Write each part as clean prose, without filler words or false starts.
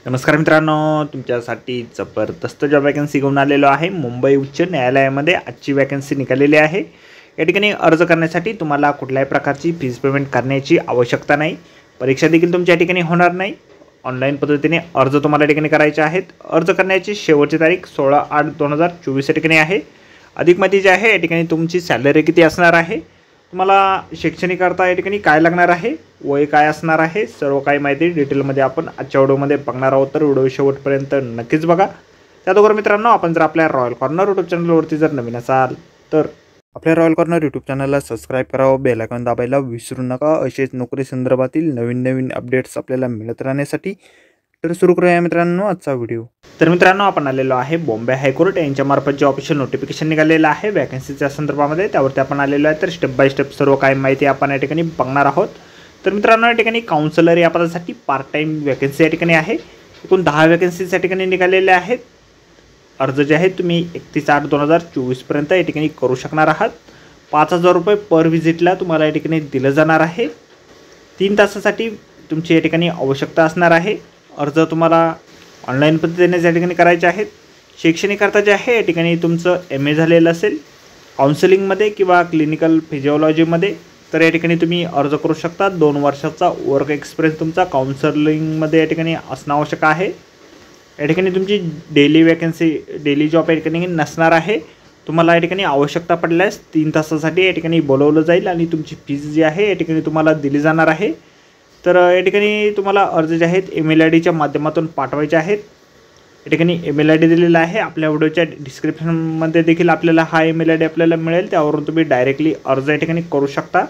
नमस्कार मित्रांनो, तुमच्यासाठी जबरदस्त जॉब वॅकन्सी घेऊन आलेलो आहे। मुंबई उच्च न्यायालयामध्ये आजची वॅकन्सी निघालेली आहे। या ठिकाणी अर्ज करण्यासाठी तुम्हाला कुठल्याही प्रकारची फीस पेमेंट करण्याची आवश्यकता नाही। परीक्षा देखील तुमच्या या ठिकाणी होणार नाही। ऑनलाईन पद्धतीने अर्ज तुम्हाला या ठिकाणी करायचे आहेत। अर्ज करण्याची शेवटची तारीख 16/8/2024 या ठिकाणी आहे। अधिक माहिती जी आहे या ठिकाणी तुमची सॅलरी किती असणार आहे, तुम्हाला शैक्षणिक करता या ठिकाणी काय लागणार आहे, वय काय असणार आहे, सर्व काही माहिती डिटेलमध्ये आपण आजच्या व्हिडिओमध्ये बघणार आहोत। तर व्हिडिओ शेवटपर्यंत नक्कीच बघा। त्याचबरोबर मित्रांनो, आपण जर आपल्या रॉयल कॉर्नर यूट्यूब चॅनलवरती जर नवीन असाल तर आपल्या रॉयल कॉर्नर यूट्यूब चॅनलला सबस्क्राईब करावं, बेल आयकॉन दाबायला विसरू नका। असेच नोकरी संदर्भातील नवीन अपडेट्स आपल्याला मिळत राहण्यासाठी। तर सुरू करूया मित्रांनो आजचा व्हिडिओ। तर मित्रांनो, आपण आलेलो आहे बॉम्बे हायकोर्ट यांच्यामार्फत जे ऑफिशियल नोटिफिकेशन निघालेलं आहे वॅकन्सीच्या संदर्भामध्ये, त्यावरती आपण आलेलो आहे। तर स्टेप बाय स्टेप सर्व काही माहिती आपण या ठिकाणी बघणार आहोत। तर मित्रांनो, या ठिकाणी काउन्सिलर या पदासाठी पार्ट टाइम वॅकन्सी या ठिकाणी आहे। एकूण 10 वॅकन्सीज या ठिकाणी निघालेल्या आहेत। अर्ज जे आहे तुम्ही 31/8/2024 पर्यंत या ठिकाणी करू शकणार आहात। 5000 रुपये पर व्हिजिटला तुम्हाला या ठिकाणी दिलं जाणार आहे। 3 तासासाठी तुमची या ठिकाणी आवश्यकता असणार आहे। अर्ज तुम्हाला ऑनलाईन पद्धतीने या ठिकाणी करायचे आहेत। शैक्षणिक करता जे आहे या ठिकाणी तुमचं MA झालेलं असेल काउन्सिलिंगमध्ये किंवा क्लिनिकल फिजिओलॉजीमध्ये, तर या ठिकाणी तुम्ही अर्ज करू शकता। 2 वर्षाचा वर्क एक्सपिरियन्स तुमचा काउन्सिलिंगमध्ये या ठिकाणी असणं आवश्यक आहे। या ठिकाणी तुमची डेली जॉब या ठिकाणी नसणार आहे। तुम्हाला या ठिकाणी आवश्यकता पडल्यास 3 तासासाठी या ठिकाणी बोलवलं जाईल आणि तुमची फीस जी आहे या ठिकाणी तुम्हाला दिली जाणार आहे। तर या ठिकाणी तुम्हाला अर्ज जे आहेत ईमेल ID च्या माध्यमातून पाठवायचे आहेत। या ठिकाणी ईमेल ID दिलेला आहे। आपल्या व्हिडिओच्या डिस्क्रिप्शनमध्ये देखील आपल्याला हा ईमेल ID आपल्याला मिळेल, त्यावरून तुम्ही डायरेक्टली अर्ज या ठिकाणी करू शकता।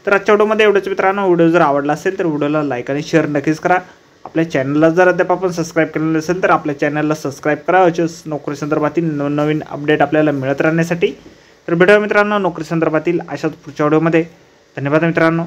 तर आजच्या व्हिडिओमध्ये एवढंच मित्रांनो। व्हिडिओ जर आवडला असेल तर व्हिडिओला लाईक आणि शेअर नक्कीच करा। आपल्या चॅनलला जर अद्याप आपण सबस्क्राईब केलेलं नसेल तर आपल्या चॅनलला सबस्क्राईब करा, असेच नोकरी संदर्भातील नवीन अपडेट आपल्याला मिळत राहण्यासाठी। तर भेटूया मित्रांनो नोकरी संदर्भातील अशाच पुढच्या व्हिडिओमध्ये। धन्यवाद मित्रांनो।